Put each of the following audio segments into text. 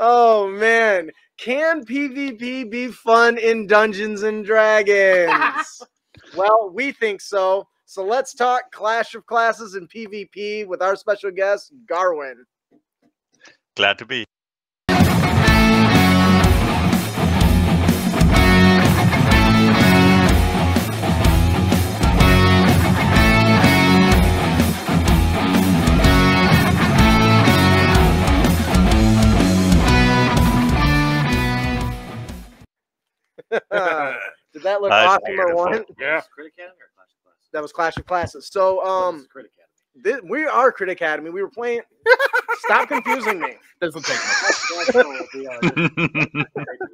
Oh man, can PvP be fun in Dungeons and Dragons? Well, we think so. So let's talk Clash of Classes and PvP with our special guest, Garwin. Glad to be. Did that look That's awesome or what? Yeah. That was Clash of Classes. So we are Crit Academy. We were playing. Stop confusing me. Doesn't take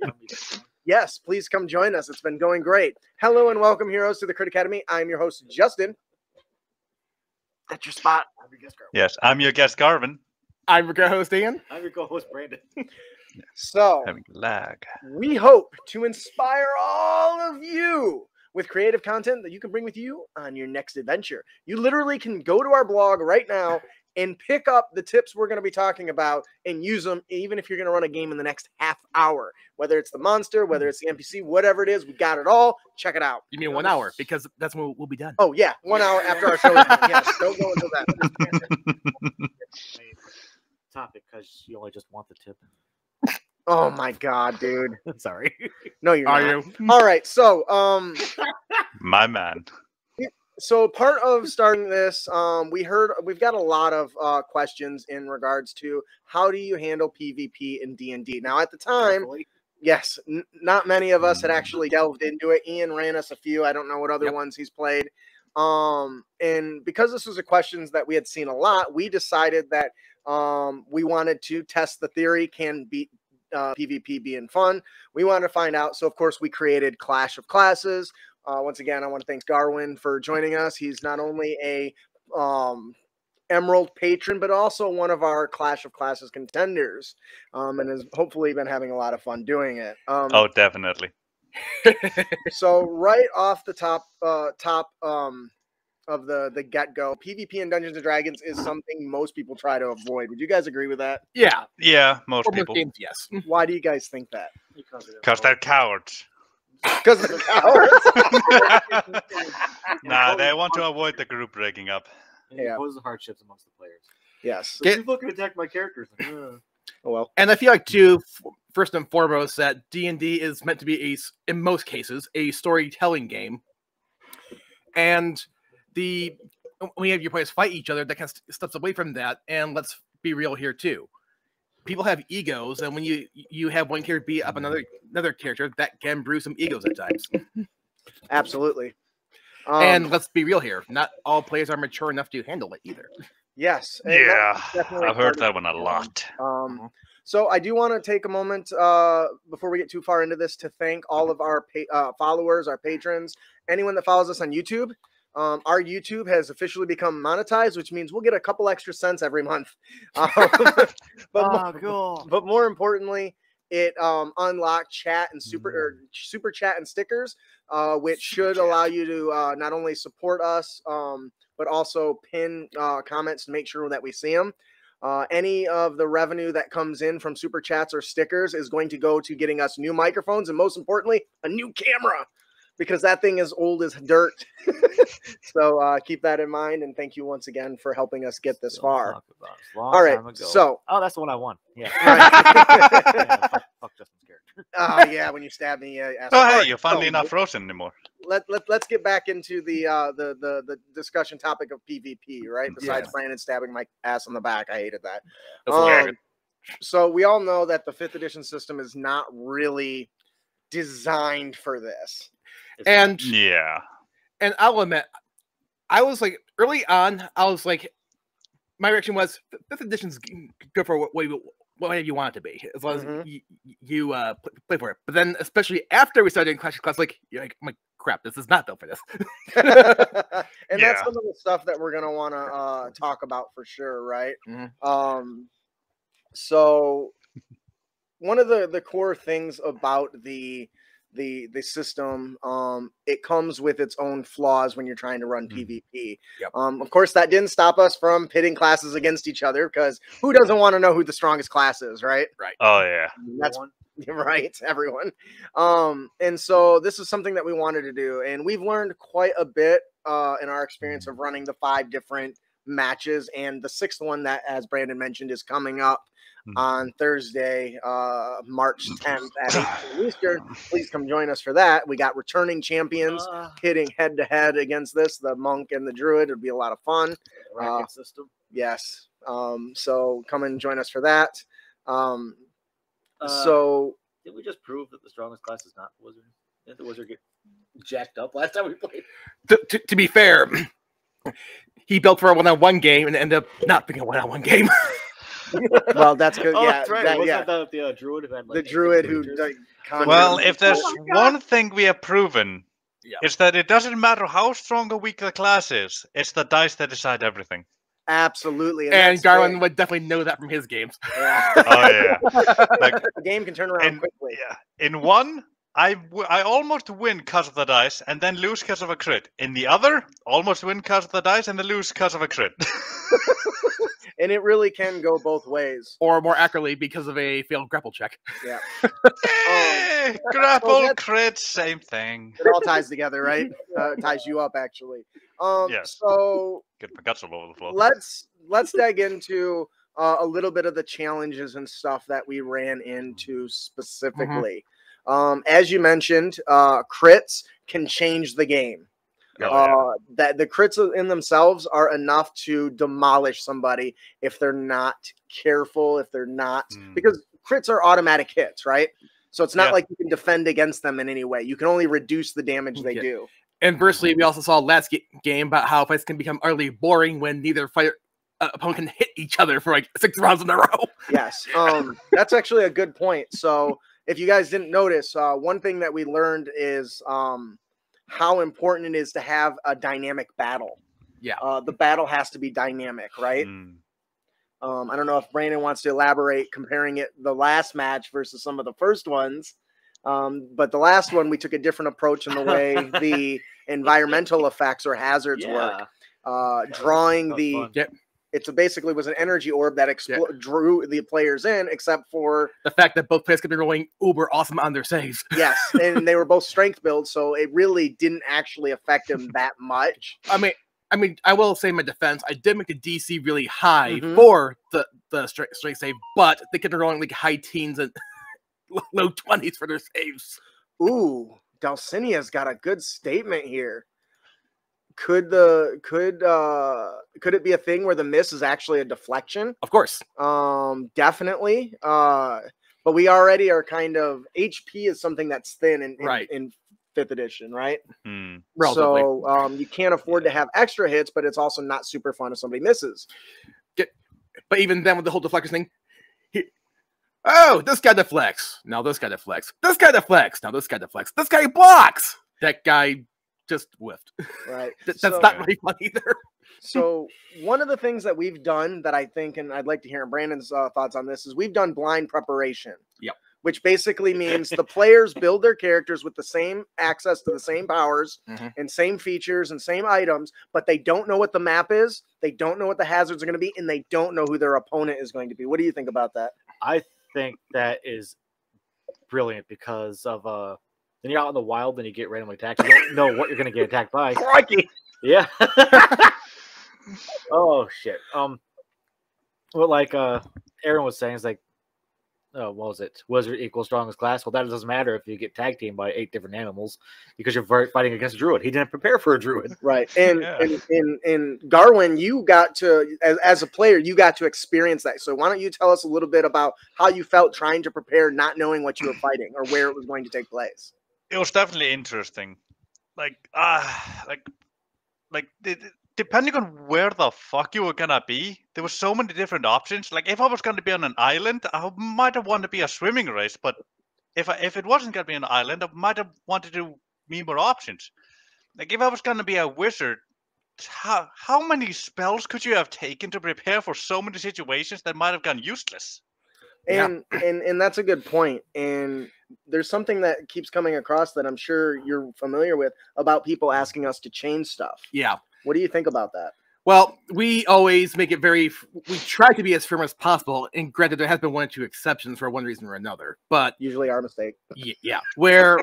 much. Yes, please come join us. It's been going great. Hello and welcome, heroes, to the Crit Academy. I'm your host, Justin. That's your spot. Yes, I'm your guest, Garvin. I'm your co-host, Ian. I'm your co-host, Brandon. So, Having lag. we hope to inspire all of you with creative content that you can bring with you on your next adventure. You literally can go to our blog right now and pick up the tips we're going to be talking about and use them even if you're going to run a game in the next half hour. Whether it's the monster, whether it's the NPC, whatever it is, we got it all. Check it out. You mean 1 hour? Because that's when we'll be done. Oh, yeah. 1 hour after our show is done. Yes, don't go until that. Topic, because you only just want the tip. Oh, my God, dude. Sorry. No, you're Are not. you? All right, so My man. So part of starting this, we've got a lot of questions in regards to how do you handle PvP in D&D. Now, at the time, yes, not many of us had actually delved into it. Ian ran us a few. I don't know what other ones he's played. And because this was a questions that we had seen a lot, we decided that we wanted to test the theory, can PvP being fun. We wanted to find out. So, of course, we created Clash of Classes. Once again, I want to thank Garwin for joining us. He's not only a Emerald patron, but also one of our Clash of Classes contenders, and has hopefully been having a lot of fun doing it. Oh, definitely. So right off the top of the get-go, PvP in Dungeons & Dragons is something most people try to avoid. Would you guys agree with that? Yeah. Yeah, most For people. most games, yes. Why do you guys think that? Because they're cowards. Because of the cowards? Nah, they want to avoid the group breaking up. And it poses hardships amongst the players. Yes. So people can attack my characters. Oh, well. And I feel like, too, first and foremost, that D&D is meant to be, in most cases, a storytelling game. And when you have your players fight each other, that kind of steps away from that. And let's be real here, too. People have egos, and when you have one character beat up another character, that can bruise some egos at times. Absolutely. And let's be real here. Not all players are mature enough to handle it either. Yes. Yeah, I've heard that one a lot. So I do want to take a moment before we get too far into this to thank all of our followers, our patrons, anyone that follows us on YouTube. Our YouTube has officially become monetized, which means we'll get a couple extra cents every month. But more importantly, it unlocked chat and super chat and stickers, which should allow you to not only support us, but also pin comments to make sure that we see them. Any of the revenue that comes in from super chats or stickers is going to go to getting us new microphones and, most importantly, a new camera, because that thing is old as dirt. So keep that in mind, and thank you once again for helping us get this far. All right, so that's the one I won. Yeah. Right. Fuck Justin's character. Yeah, when you stabbed me. Oh, hey, you're finally not frozen anymore. Let's get back into the discussion topic of PvP, right? Besides Brandon stabbing my ass on the back, I hated that. So we all know that the 5th edition system is not really designed for this. And yeah, and I'll admit, I was like, early on, I was like, my reaction was 5th edition's good for whatever you want it to be, as long as you play for it. But then, especially after we started doing Clash of Clans, you're like, I'm like, crap, this is not built for this. And that's some of the stuff that we're gonna want to talk about for sure, right? So one of the core things about the the system. It comes with its own flaws when you're trying to run PvP. Yep. Of course, that didn't stop us from pitting classes against each other, because who doesn't want to know who the strongest class is, right? Right. Oh yeah. That's right, everyone. And so this is something that we wanted to do, and we've learned quite a bit in our experience of running the 5 different matches, and the 6th one that, as Brandon mentioned, is coming up on Thursday, March 10th at 8 p.m. Eastern. Please come join us for that. We got returning champions hitting head to head against this, the monk and the druid. It'll be a lot of fun. Racket system. Yes. So come and join us for that. So did we just prove that the strongest class is not the wizard? Didn't the wizard get jacked up last time we played? To be fair, he built for a one-on-one game and ended up not being a one-on-one game. well, that's good. Yeah, that's right. that, Wasn't the druid who had, like, the druid who well, if there's one thing we have proven, Yeah. it's that it doesn't matter how strong or weak the class is. It's the dice that decide everything. Absolutely. And Garland would definitely know that from his games. Yeah. Oh yeah. Like, the game can turn around quickly. Yeah. In one, I almost win because of the dice, and then lose because of a crit. In the other, almost win because of the dice, and then lose because of a crit. And it really can go both ways. Or more accurately, because of a failed grapple check. Yeah. Grapple, crit, same thing. It all ties together, right? It ties you up, actually. Yes. So Get my guts all over the floor. let's dig into a little bit of the challenges and stuff that we ran into specifically. As you mentioned, crits can change the game. That the crits in themselves are enough to demolish somebody if they're not careful, if they're not, because crits are automatic hits, right? So it's not like you can defend against them in any way. You can only reduce the damage they do. Inversely, we also saw last game about how fights can become utterly boring when neither opponent can hit each other for like 6 rounds in a row. Yes, that's actually a good point. So if you guys didn't notice, one thing that we learned is how important it is to have a dynamic battle. Yeah. The battle has to be dynamic, right? I don't know if Brandon wants to elaborate comparing the last match versus some of the first ones. But the last one, we took a different approach in the way the environmental effects or hazards work. Drawing it basically was an energy orb that drew the players in, except for the fact that both players could be rolling uber awesome on their saves. Yes, and they were both strength builds, so it really didn't actually affect them that much. I mean, I will say in my defense, I did make the DC really high for the strength save, but they could be rolling like high teens and low 20s for their saves. Ooh, Dalcinia's got a good statement here. Could it be a thing where the miss is actually a deflection? Of course. Definitely. But we already are kind of HP is something that's thin in 5th edition, right? So you can't afford to have extra hits, but it's also not super fun if somebody misses. But even then with the whole deflection thing, oh, this guy deflects. Now this guy deflects. This guy deflects. Now this guy deflects. This guy blocks. That guy just whiffed. Right. That's not really fun either. So one of the things that we've done that I think, and I'd like to hear Brandon's thoughts on this, is we've done blind preparation. Yep. Which basically means the players build their characters with the same access to the same powers and same features and same items, but they don't know what the map is, they don't know what the hazards are going to be, and they don't know who their opponent is going to be. What do you think about that? I think that is brilliant because of then you're out in the wild and you get randomly attacked. You don't know what you're going to get attacked by. Crikey! Yeah. Oh shit. Well, like Aaron was saying, it's like, what was it? Wizard equals strongest class. Well, that doesn't matter if you get tag teamed by 8 different animals because you're fighting against a druid. He didn't prepare for a druid, right? And in Garwin, you got to, as a player, you got to experience that. So why don't you tell us a little bit about how you felt trying to prepare, not knowing what you were fighting or where it was going to take place? It was definitely interesting. Depending on where the fuck you were gonna be, there were so many different options. Like if I was gonna be on an island, I might have wanted to be a swimming race. But if it wasn't gonna be an island, I might have wanted to be more options. Like if I was gonna be a wizard, how many spells could you have taken to prepare for so many situations that might have gone useless? And that's a good point. And there's something that keeps coming across that I'm sure you're familiar with about people asking us to change stuff. Yeah. What do you think about that? Well, we always make it we try to be as firm as possible, and granted, there has been 1 or 2 exceptions for one reason or another, but Usually our mistake. yeah, where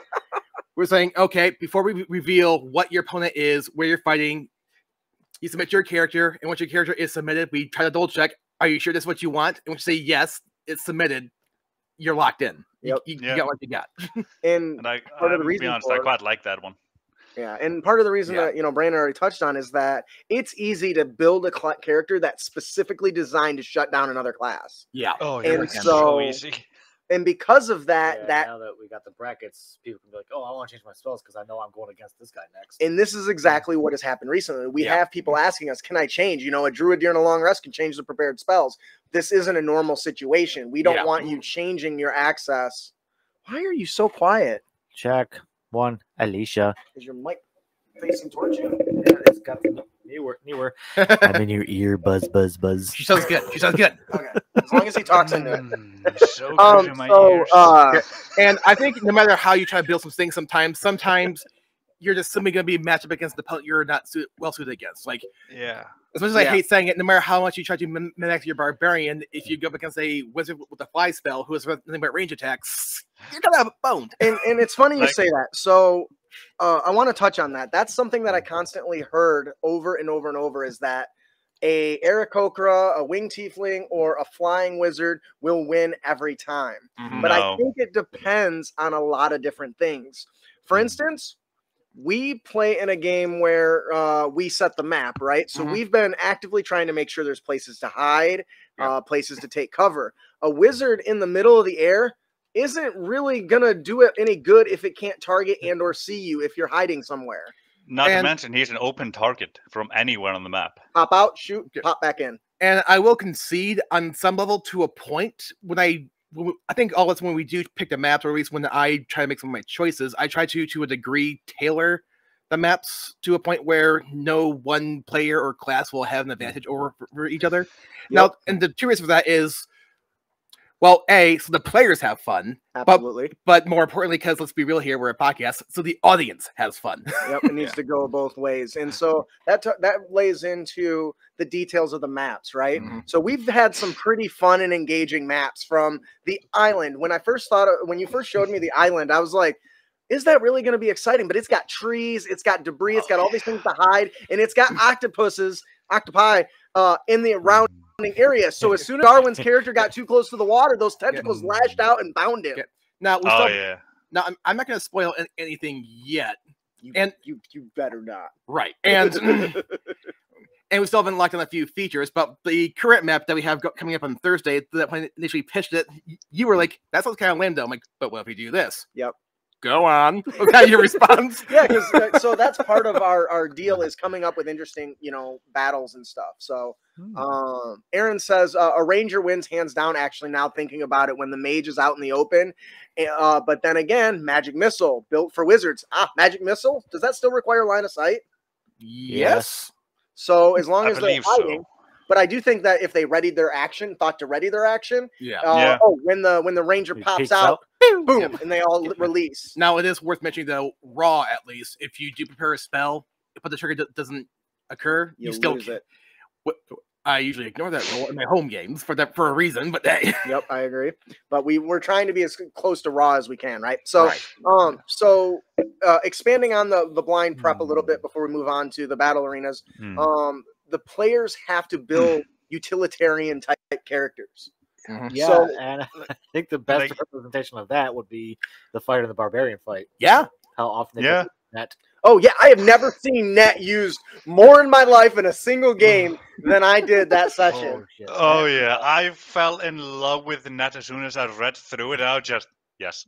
we're saying, okay, before we reveal what your opponent is, where you're fighting, you submit your character, and once your character is submitted, we try to double check, are you sure this is what you want? And once you say yes, it's submitted, you're locked in. You got what you got. And I, part of the to reason be honest, for I it- quite like that one. Yeah, and part of the reason that Brandon already touched on is that it's easy to build a character that's specifically designed to shut down another class. Yeah. Oh, And yeah, so- easy. And because of that, Yeah, now that we got the brackets, people can be like, "Oh, I want to change my spells because I know I'm going against this guy next." and this is exactly what has happened recently. We Yeah. have people asking us, "Can I change?" A druid during a long rest can change the prepared spells. This isn't a normal situation. We don't want you changing your access. Why are you so quiet? Check 1, Alicia. Is your mic facing towards you? Yeah, it's got the newer. I'm in your ear, buzz. She sounds good. She sounds good. Okay, as long as he talks into it. So good in my ears. And I think no matter how you try to build some things, sometimes you're just simply going to be matched up against the opponent you're not well suited against. Like, Yeah. as much as I hate saying it, no matter how much you try to mimic your barbarian, if you go up against a wizard with a fly spell who has nothing but range attacks, you're gonna have a bone. And it's funny you Like- say that. So I want to touch on that. That's something that I constantly heard over and over and over is that a Aarakocra, a winged tiefling, or a flying wizard will win every time. But I No. think it depends on a lot of different things. For instance, we play in a game where we set the map, right? So we've been actively trying to make sure there's places to hide, places to take cover. A wizard in the middle of the air isn't really gonna do it any good if it can't target and or see you if you're hiding somewhere. Not to And- mention, he's an open target from anywhere on the map. Pop out, shoot, pop back in. And I will concede on some level to a point when I think all this when we do pick the maps, or at least when I try to make some of my choices, I try to a degree tailor the maps to a point where no one player or class will have an advantage over for each other. Now, and the two reasons for that is, well, so the players have fun, Absolutely. but more importantly, because let's be real here, we're a podcast, so the audience has fun. Yep, it needs to go both ways. And so that lays into the details of the maps, right? So we've had some pretty fun and engaging maps from the island. When you first showed me the island, I was like, is that really going to be exciting? But it's got trees, it's got debris, it's got all these things to hide, and it's got octopi in the surrounding area. So as soon as Darwin's character got too close to the water, those tentacles lashed out and bound him. Now, Yeah. Now, I'm not going to spoil anything yet. You better not. Right. And we still haven't locked on a few features, but the current map that we have coming up on Thursday, that when I initially pitched it, you were like, that sounds kind of lame, though. I'm like, but what if we do this? Yep. Go on. Was that your response? Yeah, because so that's part of our deal is coming up with interesting, battles and stuff. So Aaron says a ranger wins hands down, actually, now thinking about it, when the mage is out in the open. But then again, magic missile built for wizards. Magic missile, does that still require line of sight? Yes. So as long I as they're believe hiding, so. but I do think that if they thought to ready their action, Yeah. when the ranger It pops peeks out, out. boom, and they all release. Now, it is worth mentioning, though, raw at least, if you do prepare a spell, but the trigger doesn't occur, you still lose it. I usually ignore that rule in my home games for a reason, but hey. Yep, I agree. But we're trying to be as close to raw as we can, right? So, Right. expanding on the blind prep a little bit before we move on to the battle arenas, the players have to build utilitarian type characters. Yeah, So- and I think the best representation of that would be the fighter and the barbarian fight. Yeah. How often they Yeah. get that. Oh yeah, I have never seen net used more in my life in a single game than I did that session. Oh, shit. Oh, yeah. I fell in love with the net as soon as I read through it. I was just, yes.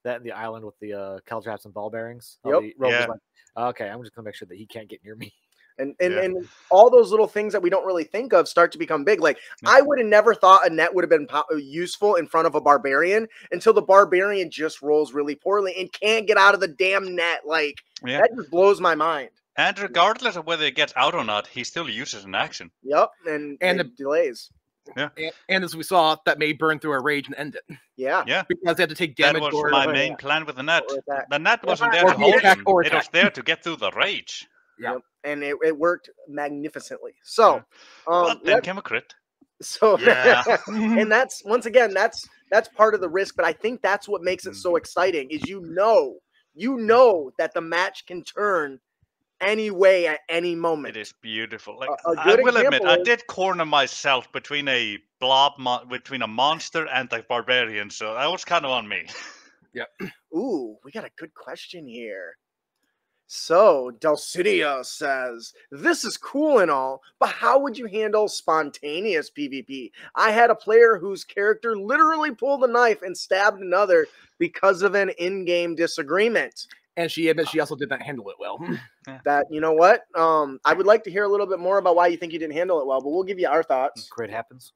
That and the island with the caltraps and ball bearings. Yep. The rogue Yeah. was like, okay, I'm just gonna make sure that he can't get near me. And Yeah. and all those little things that we don't really think of start to become big. Like I would have never thought a net would have been useful in front of a barbarian until the barbarian just rolls really poorly and can't get out of the damn net. Like Yeah. that just blows my mind. And regardless of whether it gets out or not, he still uses an action. Yep, and And it delays. And as we saw, that may burn through a rage and end it. Yeah. Yeah. Because they have to take That damage was or my main plan with the net. Or attack. The net wasn't there Or to be hold attack them. or It was attack. there to get through the rage. Yeah. Yep. And it worked magnificently. So, But then came a crit. so Yeah. and that's once again that's part of the risk, but I think that's what makes it so exciting is you know that the match can turn any way at any moment. It is beautiful. Like A I good will admit, example I is- did corner myself between a between a monster and a barbarian, so that was kind of on me. Ooh, we got a good question here. So, Dulcinea says, this is cool and all, but how would you handle spontaneous PvP? I had a player whose character literally pulled a knife and stabbed another because of an in-game disagreement. And she admits she also did not handle it well. That, you know what? I would like to hear a little bit more about why you think you didn't handle it well, but we'll give you our thoughts. Crit happens.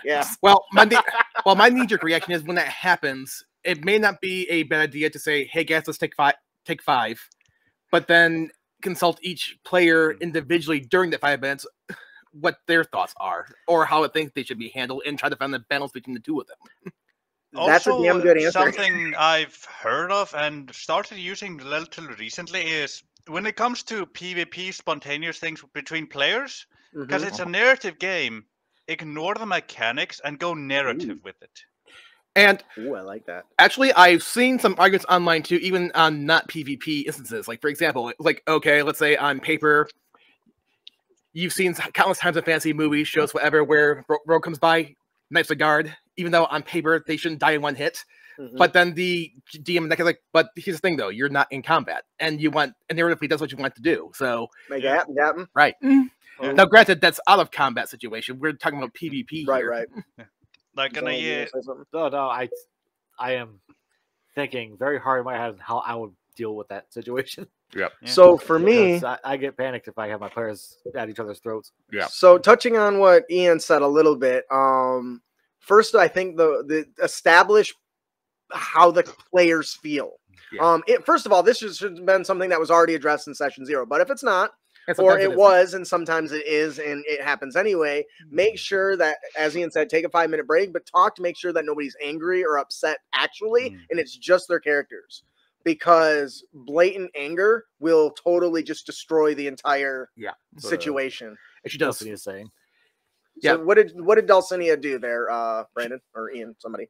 Yeah. Well, my knee-jerk reaction is when that happens, it may not be a bad idea to say, "Hey guys, let's take five," but then consult each player individually during the 5 minutes what their thoughts are or how it thinks they should be handled, and try to find the balance between the two of them. That's a damn good answer. Something I've heard of and started using relatively recently is when it comes to PvP spontaneous things between players, because it's a narrative game, ignore the mechanics and go narrative with it. And Ooh, I like that. actually, I've seen some arguments online too, even on not PvP instances. Like, for example, like, okay, let's say on paper, you've seen countless times in fantasy movies, shows, whatever, where rogue comes by, knifes a guard, even though on paper they shouldn't die in one hit. But then the DM is like, but here's the thing though, you're not in combat, and narratively does what you want to do. So Make it happen. right. Now, granted, that's out of combat situation. We're talking about PvP here. Right. Like in a year, No, I am thinking very hard in my head how I would deal with that situation. Yep. Yeah. So for me, Because I get panicked if I have my players at each other's throats. Yeah. So touching on what Ian said a little bit, first I think the establish how the players feel. Yeah. First of all, this should have been something that was already addressed in session 0. But if it's not, And or sometimes it isn't. was, and sometimes it is, and it happens anyway, make sure that, as Ian said, take a 5-minute break, but talk to make sure that nobody's angry or upset actually, and it's just their characters. Because blatant anger will totally just destroy the entire situation. She does. That's what he's saying. So what did Dulcinea do there, Brandon or Ian? Somebody.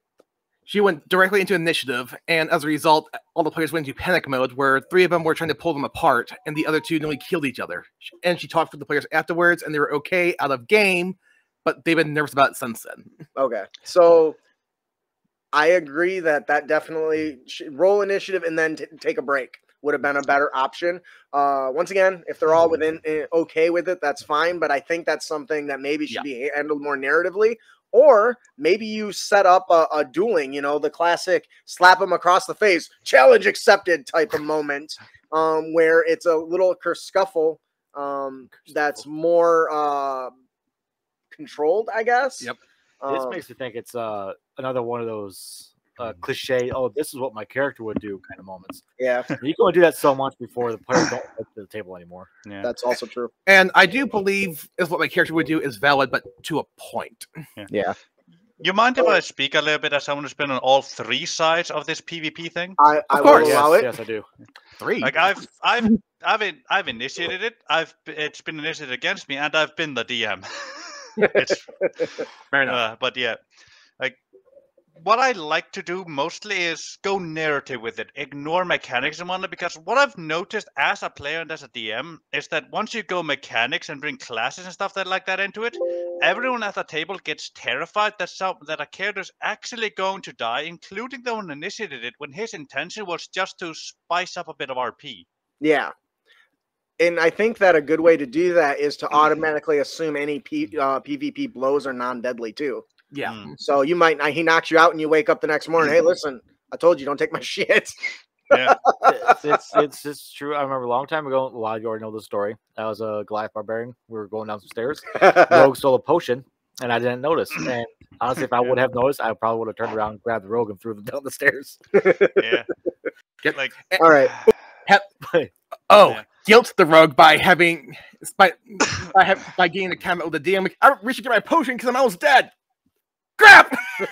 She went directly into initiative, and as a result, all the players went into panic mode, where 3 of them were trying to pull them apart, and the other 2 nearly killed each other. And she talked with the players afterwards, and they were okay out of game, but they've been nervous about it since then. Okay, so I agree that definitely roll initiative and then take a break would have been a better option. Once again, if they're all within okay with it, that's fine. But I think that's something that maybe should be handled more narratively. Or maybe you set up a dueling, the classic slap them across the face, challenge accepted type of moment, where it's a little kerfuffle that's more controlled, I guess. Yep. This makes me think it's another one of those cliche, oh, this is what my character would do kind of moments. Yeah. You can only do that so much before the players don't get to the table anymore. Yeah. That's also true. And I do believe is what my character would do is valid, but to a point. Yeah. You mind if I speak a little bit as someone who's been on all 3 sides of this PvP thing? I Of will course. allow it. Yes, I do. 3. Like I've initiated it. It's been initiated against me, and I've been the DM. It's Fair enough. but yeah, like what I like to do mostly is go narrative with it, ignore mechanics and whatnot. Because what I've noticed as a player and as a DM is that once you go mechanics and bring classes and stuff like that into it, everyone at the table gets terrified that a character is actually going to die, including the one who initiated it, when his intention was just to spice up a bit of RP. Yeah. And I think that a good way to do that is to automatically assume any PvP blows are non-deadly too. Yeah. So he knocks you out and you wake up the next morning. Hey, listen, I told you don't take my shit. Yeah. It's true. I remember a long time ago. A lot of you already know the story. I was a Goliath barbarian. We were going down some stairs. Rogue stole a potion, and I didn't notice. And honestly, if I would have noticed, I probably would have turned around, grabbed the rogue, and threw them down the stairs. Yeah. Like All right. Guilt the rogue by getting a comment with the DM. We should get my potion because I'm almost dead. Crap! I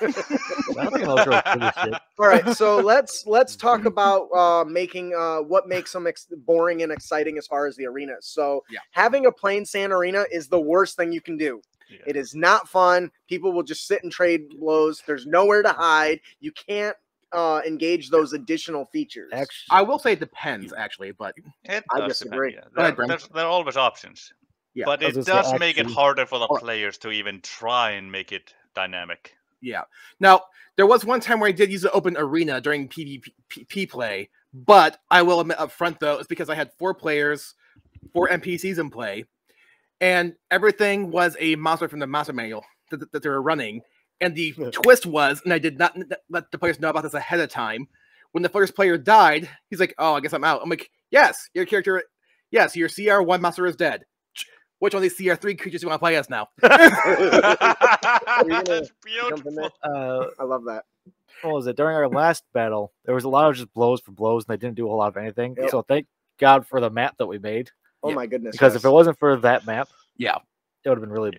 don't think most are pretty shit. All right, so let's talk about making what makes them boring and exciting as far as the arenas. So Yeah. having a plain sand arena is the worst thing you can do. Yeah. It is not fun. People will just sit and trade blows. There's nowhere to hide. You can't engage those additional features. Actually, I will say it depends, actually, but It I does disagree. depend, Go ahead, yeah. Brent. There are always options. Yeah, But I was it gonna say, does make it actually- harder for the Oh. players to even try and make it dynamic. yeah. Now, there was one time where I did use the open arena during PvP play, but I will admit up front, though, it's because I had 4 players, 4 NPCs in play, and everything was a monster from the monster manual that they were running. And the twist was, and I did not let the players know about this ahead of time, when the first player died, he's like, oh, I guess I'm out. I'm like, yes, your character, yes, your CR1 monster is dead. Which one of these CR3 creatures do you want to play as now? That's beautiful. I love that. what was it? During our last battle, there was a lot of just blows for blows, and they didn't do a whole lot of anything. Yep. So thank God for the map that we made. Oh Yeah. my goodness. Because yes. if it wasn't for that map, Yeah. it would have been really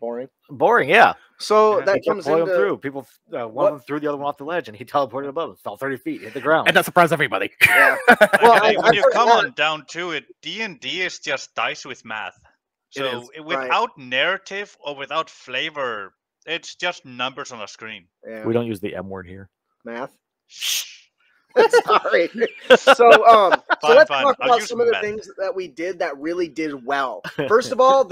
boring. boring. Yeah. So Yeah. that He kept comes blowing into through. People, one of them threw the other one off the ledge, and he teleported above and fell 30 feet, hit the ground. And that surprised everybody. yeah. Like, Well, when I you put come that- on down to it, D&D is just dice with math. It So is, without narrative or without flavor, it's just numbers on a screen. yeah. We don't use the M word here. Math. Sorry. So let's Fine. talk I'll about use some of the meth. things that we did that really did well. First of all,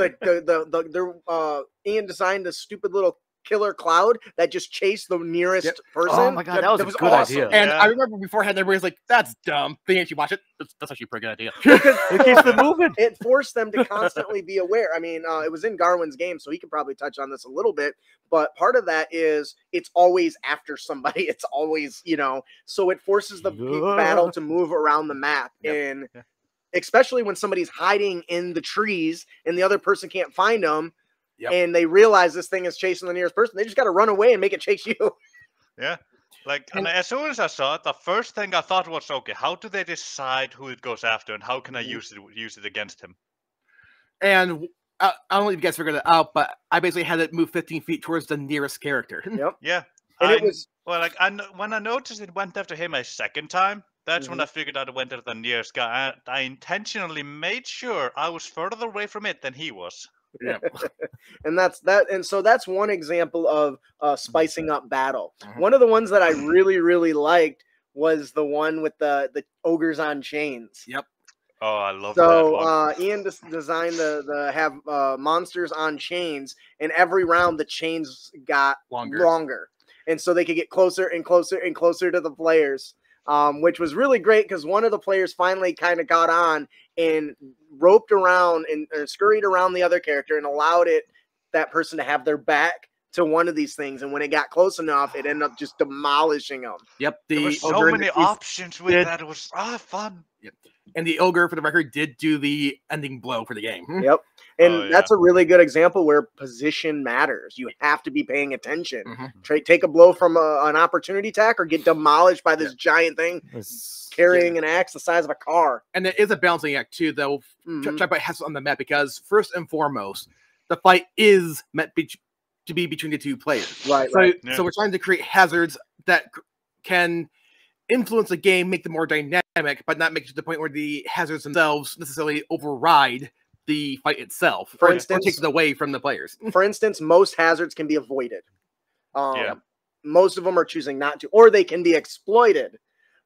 Ian designed this stupid little killer cloud that just chased the nearest Yep. person. Oh my God, that was a good awesome. idea. And Yeah. I remember beforehand, everybody was like, that's dumb. Then if you watch it, that's actually a pretty good idea. It keeps them moving. It forced them to constantly be aware. I mean, it was in Garwin's game, so he could probably touch on this a little bit. But part of that is it's always after somebody. It's always, so it forces the battle to move around the map. Yep. And especially when somebody's hiding in the trees and the other person can't find them. Yep. And they realize this thing is chasing the nearest person. They just got to run away and make it chase you. Yeah. And as soon as I saw it, the first thing I thought was, okay, how do they decide who it goes after and how can I use it against him? And I don't know if you guys figured it out, but I basically had it move 15 feet towards the nearest character. Yep. Yeah. And it was when I noticed it went after him a second time, that's when Mhm. I figured out it went after the nearest guy. I intentionally made sure I was further away from it than he was. Yeah. and that's that. And so that's one example of spicing up battle. Mhm. One of the ones that I really, really liked was the one with the ogres on chains. Yep. Oh, I love that So one. Ian designed the have monsters on chains, and every round the chains got longer, and so they could get closer and closer and closer to the players, which was really great because one of the players finally kind of got on and roped around and scurried around the other character and allowed that person to have their back to one of these things, and when it got close enough, it ended up just demolishing them. Yep. There were so many options with that. It was fun. Yep. And the ogre, for the record, did do the ending blow for the game. Yep. And Oh, yeah. that's a really good example where position matters. You have to be paying attention. Mhm. Take a blow from an opportunity attack or get demolished by this giant thing carrying an axe the size of a car. And it is a balancing act, too, though. Mhm. Try to put Hess on the map because, first and foremost, the fight is meant to be between the two players. Right, So, right. so we're trying to create hazards that can influence the game, make them more dynamic, but not make it to the point where the hazards themselves necessarily override the fight itself. For or instance- takes it away from the players. For instance, most hazards can be avoided. Yeah. Most of them are choosing not to, or they can be exploited.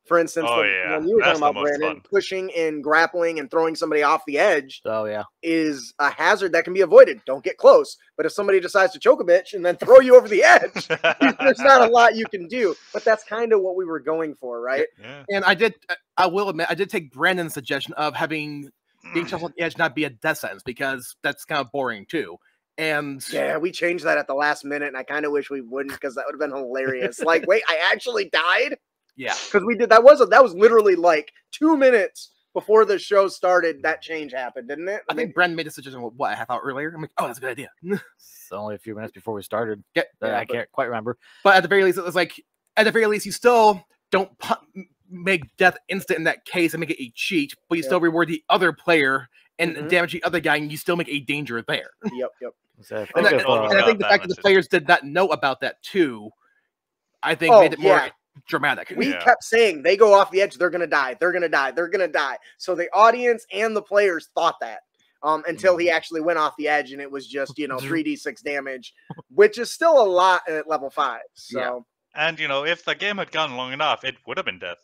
For instance, Oh, the yeah. one you were That's talking the about, most Brandon, fun. pushing and grappling and throwing somebody off the edge Oh yeah. is a hazard that can be avoided. Don't get close. But if somebody decides to choke a bitch and then throw you over the edge, there's not a lot you can do. But that's kind of what we were going for, right? Yeah. And I will admit, I did take Brandon's suggestion of having being tough on the edge not be a death sentence because that's kind of boring too. And Yeah, we changed that at the last minute, and I kind of wish we wouldn't because that would have been hilarious. Like, wait, I actually died? yeah, Because we did that was literally like 2 minutes before the show started. That change happened, didn't it? I think Brandon made a suggestion what a half hour earlier. I'm like, oh, that's a good idea. It's only a few minutes before we started. Yeah, I can't quite remember. But at the very least, it was like, at the very least, you still don't make death instant in that case and make it a cheat, but you still reward the other player and damage the other guy, and you still make a danger there. Yep. So And I think the fact that the players did not know about that too, I think made it more dramatic. We kept saying they go off the edge, they're gonna die, they're gonna die, they're gonna die. So the audience and the players thought that until he actually went off the edge, and it was just 3d6 damage, which is still a lot at level 5. So and if the game had gone long enough, it would have been death.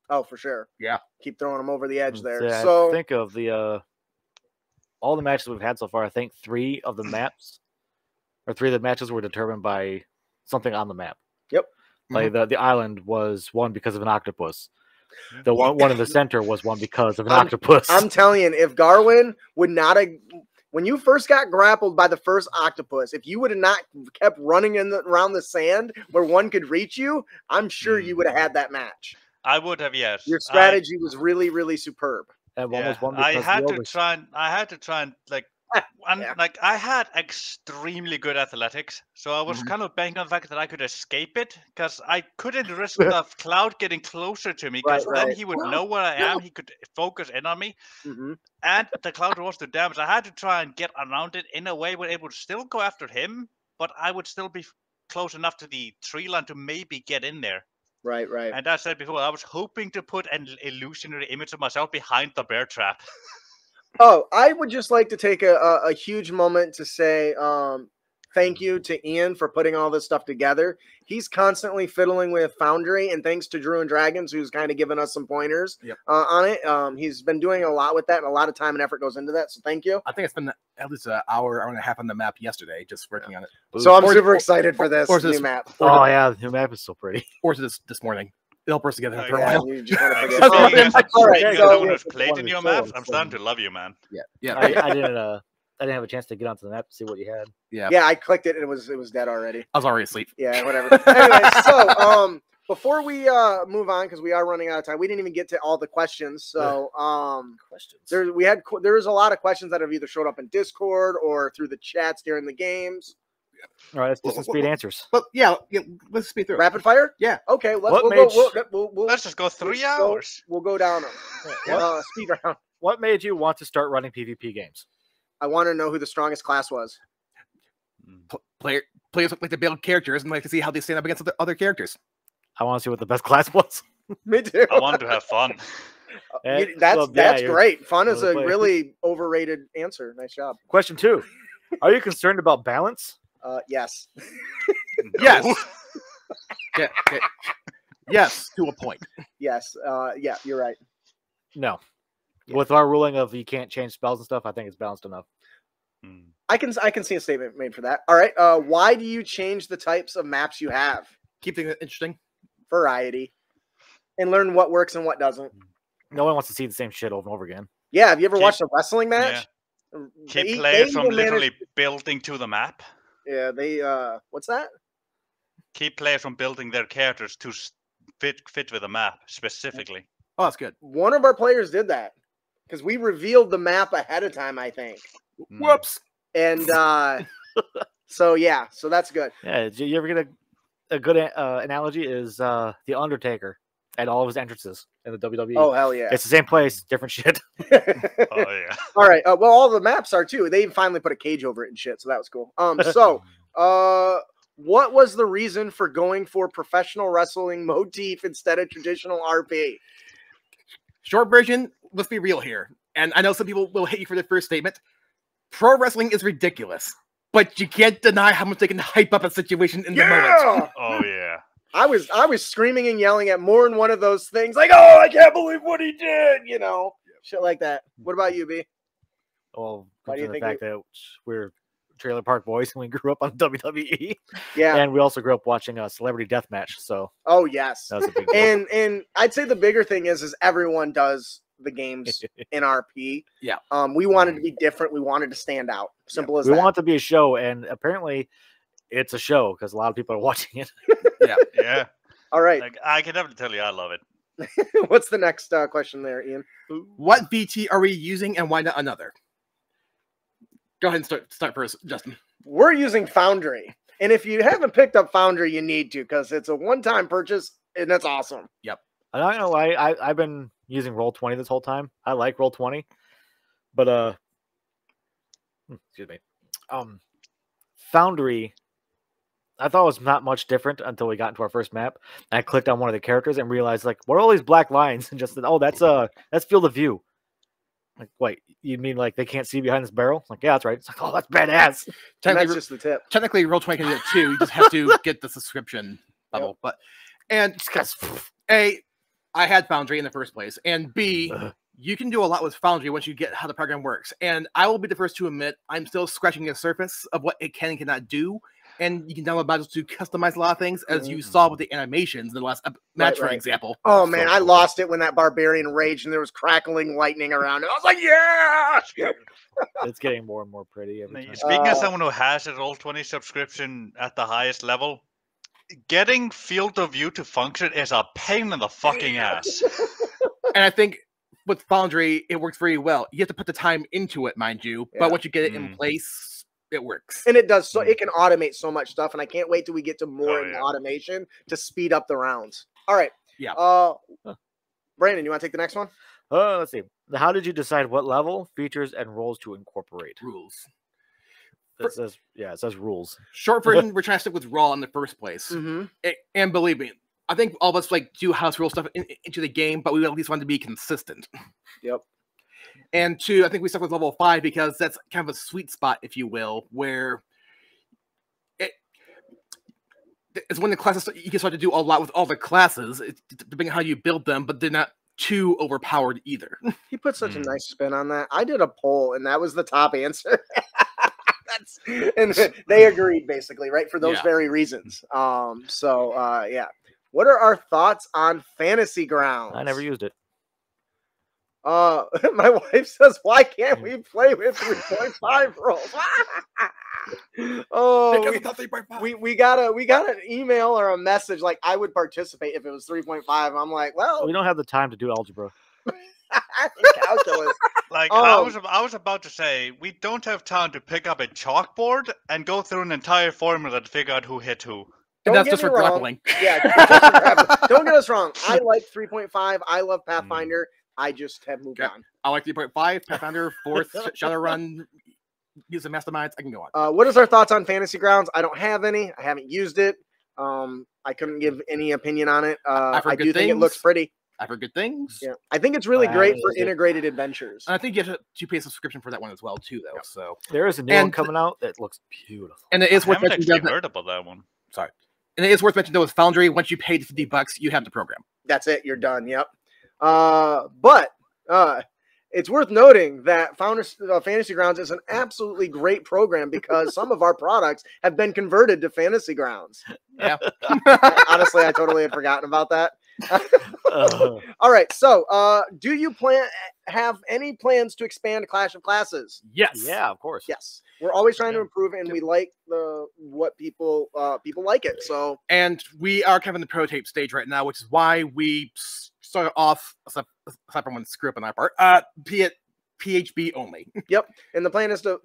Oh, for sure. Yeah, keep throwing them over the edge there. Yeah, so think of the all the matches we've had so far. I think 3 of the matches were determined by something on the map. Yep. Like the island was won because of an octopus. The one in the center was won because of an octopus. I'm telling you, if Garwin would not have, when you first got grappled by the first octopus, if you would have not kept running around the sand where one could reach you, I'm sure you would have had that match. I would have, yes. Your strategy was really, really superb. And one was won I because had to try and like. And like I had extremely good athletics, so I was kind of banking on the fact that I could escape it, because I couldn't risk the cloud getting closer to me, because then he would know where I am, he could focus in on me, and the cloud was to damage. I had to try and get around it in a way where it would still go after him, but I would still be close enough to the tree line to maybe get in there. Right. And as I said before, I was hoping to put an illusionary image of myself behind the bear trap. Oh, I would just like to take a huge moment to say thank you to Ian for putting all this stuff together. He's constantly fiddling with Foundry, and thanks to Drew and Dragons, who's kind of given us some pointers on it. He's been doing a lot with that, and a lot of time and effort goes into that, so thank you. I think I spent at least an hour and a half on the map yesterday just working on it. So I'm super excited for this new map. Oh, yeah, the new map is so pretty. Or this morning. It'll help us together after a Yeah, while. you just want to forget. All right, right, so- someone who's played in your maps, I'm starting to love you, man. Yeah. I didn't have a chance to get onto the map to see what you had. Yeah, I clicked it and it was dead already. I was already asleep. Yeah, whatever. Anyway, so before we move on, because we are running out of time, we didn't even get to all the questions. So Questions. there was a lot of questions that have either showed up in Discord or through the chats during the games. All right, let's do some speed answers. But yeah, let's speed through it. Rapid fire? Yeah. Okay, What Let's just go 3 hours. We'll go down them. Speed round. What made you want to start running PvP games? I want to know who the strongest class was. Players like to build characters and like to see how they stand up against other characters. I want to see what the best class was. Me too. I wanted to have fun. That's great. Fun is a really overrated answer. Nice job. Question 2. Are you concerned about balance? Yes. Yes. Okay. Yes, to a point. Yes. Yeah, you're right. No. Yeah. With our ruling of you can't change spells and stuff, I think it's balanced enough. I can see a statement made for that. All right. Why do you change the types of maps you have? Keep things interesting. Variety. And learn what works and what doesn't. No one wants to see the same shit over and over again. Yeah. Have you ever watched a wrestling match? Yeah. Keep players from literally building to the map. Yeah, what's that? Keep players from building their characters to fit with the map specifically. Oh, that's good. One of our players did that because we revealed the map ahead of time, I think. Whoops. And so that's good. Yeah, did you ever get a good analogy? Is the Undertaker at all of his entrances in the WWE? Oh hell yeah! It's the same place, different shit. Oh yeah. All right. Well, all the maps are too. They finally put a cage over it and shit, so that was cool. What was the reason for going for professional wrestling motif instead of traditional RP? Short version, let's be real here. And I know some people will hate you for the first statement. Pro wrestling is ridiculous, but you can't deny how much they can hype up a situation in the moment. Oh yeah. I was screaming and yelling at more than one of those things, like, "Oh, I can't believe what he did," shit like that. What about you, B? Well, Why do you the think fact that we're trailer park boys and we grew up on WWE. Yeah, and we also grew up watching a Celebrity Deathmatch. So, oh yes, that was a big deal. And I'd say the bigger thing is everyone does the games in RP. Yeah. We wanted to be different. We wanted to stand out. Simple as that. We want it to be a show, and apparently it's a show because a lot of people are watching it. Yeah. All right. Like, I can definitely tell you I love it. What's the next question there, Ian? What VT are we using and why not another? Go ahead and start first, Justin. We're using Foundry. And if you haven't picked up Foundry, you need to, because it's a one-time purchase and that's awesome. Yep. I don't know why I've been using Roll20 this whole time. I like Roll20, But excuse me. Foundry, I thought it was not much different until we got into our first map. And I clicked on one of the characters and realized, like, what are all these black lines? And just said, oh, that's field of view. Like, wait, you mean like they can't see behind this barrel? Like, yeah, that's right. It's like, oh, that's badass. And that's just the tip. Technically, Roll20 can do it too. You just have to get the subscription level. But and because A, I had Foundry in the first place, and B, you can do a lot with Foundry once you get how the program works. And I will be the first to admit I'm still scratching the surface of what it can and cannot do. And you can download modules to customize a lot of things, as you saw with the animations in the last match, for example. Oh, man, I lost it when that barbarian raged and there was crackling lightning around it. I was like, yeah! It's getting more and more pretty every time. Speaking of someone who has a Roll20 subscription at the highest level, getting field of view to function is a pain in the fucking ass. And I think with Foundry, it works very well. You have to put the time into it, mind you, but once you get it in place, it works. And it does, so it can automate so much stuff, and I can't wait till we get to more automation to speed up the rounds. All right. Yeah. Brandon, you want to take the next one? Let's see. How did you decide what level, features, and roles to incorporate? Rules. It says rules. Short version, we're trying to stick with raw in the first place. And believe me, I think all of us like do house rule stuff into the game, but we at least want to be consistent. Yep. And two, I think we stuck with level 5 because that's kind of a sweet spot, if you will, where it's when the classes you can start to do a lot with all the classes, depending on how you build them, but they're not too overpowered either. He put such a nice spin on that. I did a poll, and that was the top answer. And they agreed, basically, right, for those very reasons. Yeah. What are our thoughts on Fantasy Grounds? I never used it. My wife says, why can't we play with 3.5 rolls? we got an email or a message like I would participate if it was 3.5. I'm like, well, we don't have the time to do algebra. Calculus. Like I was about to say, we don't have time to pick up a chalkboard and go through an entire formula to figure out who hit who. And that's just for grappling. Yeah, just for grappling. Don't get us wrong. I like 3.5. I love Pathfinder. I just have moved on. I like 3.5, Pathfinder, 4th, Shadowrun, use the masterminds. I can go on. What is our thoughts on Fantasy Grounds? I don't have any. I haven't used it. I couldn't give any opinion on it. I do think it looks pretty. I've heard good things. Yeah, I think it's really great for integrated adventures. And I think you have to pay a subscription for that one as well, too, though. So there is a new one coming out that looks beautiful. And it is worth mentioning. I haven't actually heard about that one. Sorry. And it is worth mentioning, though, with Foundry, once you pay the $50, you have the program. That's it. You're done. Yep. But it's worth noting that Fantasy Grounds is an absolutely great program because some of our products have been converted to Fantasy Grounds. Yeah. Honestly, I totally had forgotten about that. All right. So, do you have any plans to expand Clash of Classes? Yes. Yeah, of course. Yes. We're always trying to improve, and we like what people like it. So, and we are kind of in the prototype stage right now, which is why we started off, aside from one screw up on our part, PHB only. Yep. And the plan is to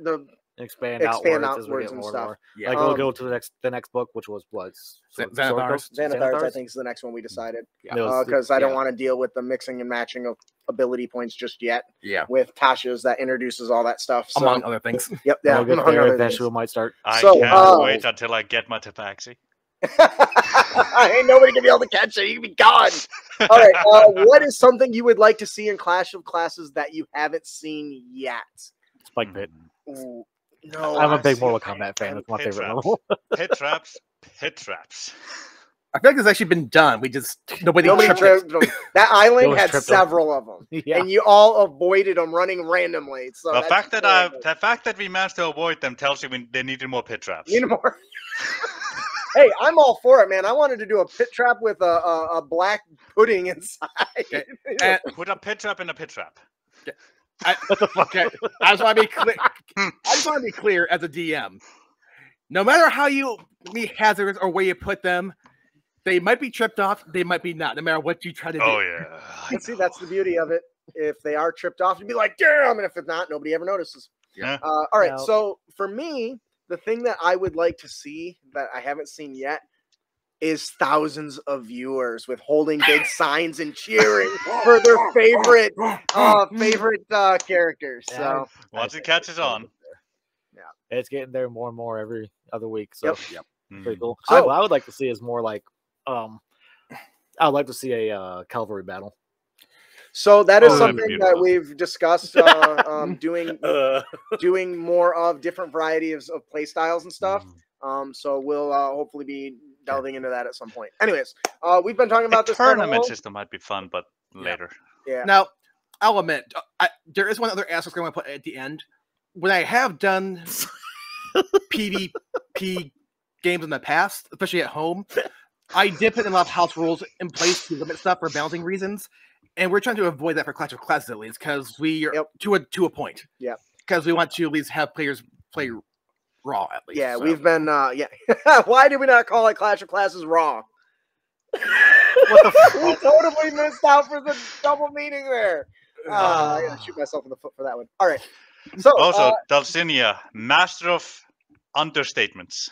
expand outwards and stuff. Yeah. Like we'll go to the next book, which was what? Xanathar's, I think, is the next one we decided. Because I don't want to deal with the mixing and matching of ability points just yet. Yeah. With Tasha's that introduces all that stuff. So. Among other things. Yep. Yeah. Eventually we might start. I can't wait until I get my tabaxi. Ain't nobody gonna be able to catch it. You can be gone. All right. What is something you would like to see in Clash of Classes that you haven't seen yet? Spike Pit. Ooh, no, I'm a big Mortal Kombat fan. It's my favorite level. Pit traps. I feel like it's actually been done. We just nobody tripped. That island had several of them, and you all avoided them running randomly. So the fact that we managed to avoid them tells you they needed more pit traps. Need more. Hey, I'm all for it, man. I wanted to do a pit trap with a black pudding inside. Okay. Put a pit trap in a pit trap. What the fuck? Okay. I just want to be clear. I just want to be clear as a DM. No matter how you meet hazards or where you put them, they might be tripped off. They might be not. No matter what you try to do. Oh yeah. And see, that's the beauty of it. If they are tripped off, you'd be like, damn. And if it's not, nobody ever notices. Yeah. All right. Now, so for me, the thing that I would like to see that I haven't seen yet is thousands of viewers with holding big signs and cheering for their favorite characters. So once it catches on, it's getting there more and more every other week. So pretty cool. So what I would like to see is more like I would like to see a cavalry battle. So that is Oh, that'd be something that beautiful. we've discussed doing more of different varieties of play styles and stuff. So we'll hopefully be delving into that at some point. Anyways, we've been talking the about this tournament system might be fun, but later. Yeah. Now, I'll admit, there is one other aspect I want to put at the end. When I have done PvP games in the past, especially at home, I did put a lot of house rules in place to limit stuff for balancing reasons, and we're trying to avoid that for Clash of Classes at least, because we are to a point. Yeah. Because we want to at least have players play raw at least. Yeah, so. we've been Why did we not call it Clash of Classes Raw? What the We totally missed out for the double meaning there. I gotta shoot myself in the foot for that one. All right. So Also, Dalcinia, master of understatements.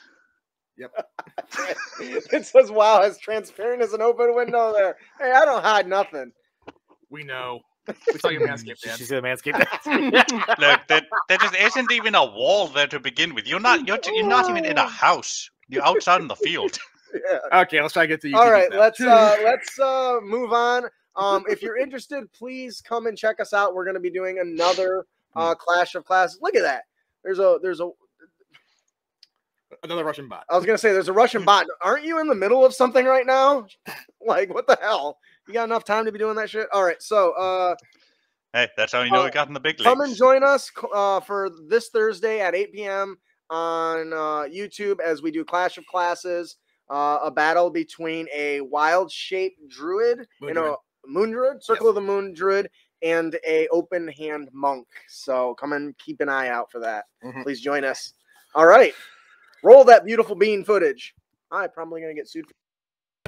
it says, "Wow, as transparent as an open window." There. Hey, I don't hide nothing. We know. We saw your Manscaped ad. She said Manscaped. Look, there just isn't even a wall there to begin with. You're not even in a house. You're outside in the field. Yeah. Okay, let's try to get to you. All right, let's move on. If you're interested, please come and check us out. We're going to be doing another Clash of Classes. Look at that. There's another Russian bot. I was going to say there's a Russian bot. Aren't you in the middle of something right now? Like, what the hell? You got enough time to be doing that shit? All right, so hey, that's how you know we got in the big leagues. come and join us for this Thursday at 8 p.m. on YouTube as we do Clash of Classes, a battle between a wild-shaped druid, moon druid, Circle of the Moon druid, and a open hand monk. So come and keep an eye out for that. Please join us. All right, roll that beautiful bean footage. I'm probably gonna get sued.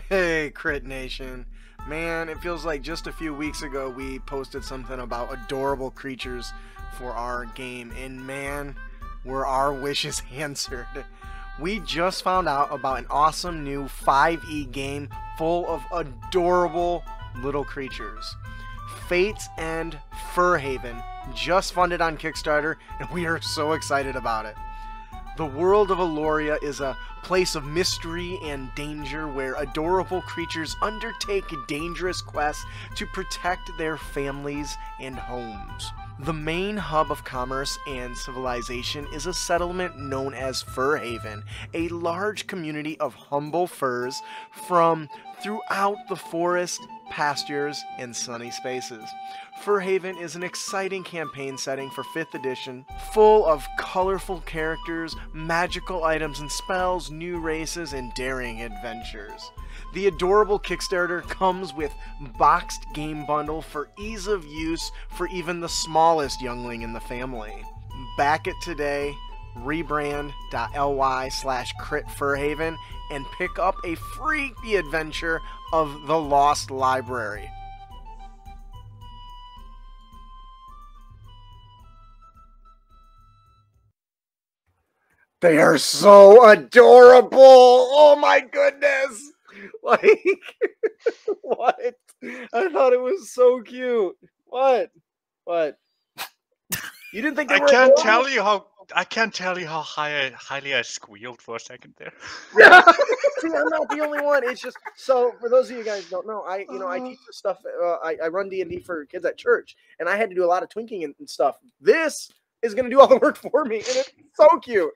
Hey, Crit Nation. Man, it feels like just a few weeks ago we posted something about adorable creatures for our game, and man, were our wishes answered. We just found out about an awesome new 5e game full of adorable little creatures. Fate's End Fur Haven just funded on Kickstarter, and we are so excited about it. The world of Aloria is a place of mystery and danger where adorable creatures undertake dangerous quests to protect their families and homes. The main hub of commerce and civilization is a settlement known as Fur Haven, a large community of humble furs from throughout the forest, pastures, and sunny spaces. Fur Haven is an exciting campaign setting for 5th edition, full of colorful characters, magical items and spells, new races, and daring adventures. The adorable Kickstarter comes with boxed game bundle for ease of use for even the smallest youngling in the family. Back it today, rebrand.ly/critfurhaven, and pick up a free adventure of The Lost Library. They are so adorable! Oh my goodness! Like, what? I thought it was so cute. What? You didn't think they were I adorable? can't tell you how highly I squealed for a second there. Yeah. See, I'm not the only one. It's just so for those of you guys who don't know, I teach this stuff. I run D&D for kids at church, and I had to do a lot of twinking and stuff. This is going to do all the work for me, and it's so cute.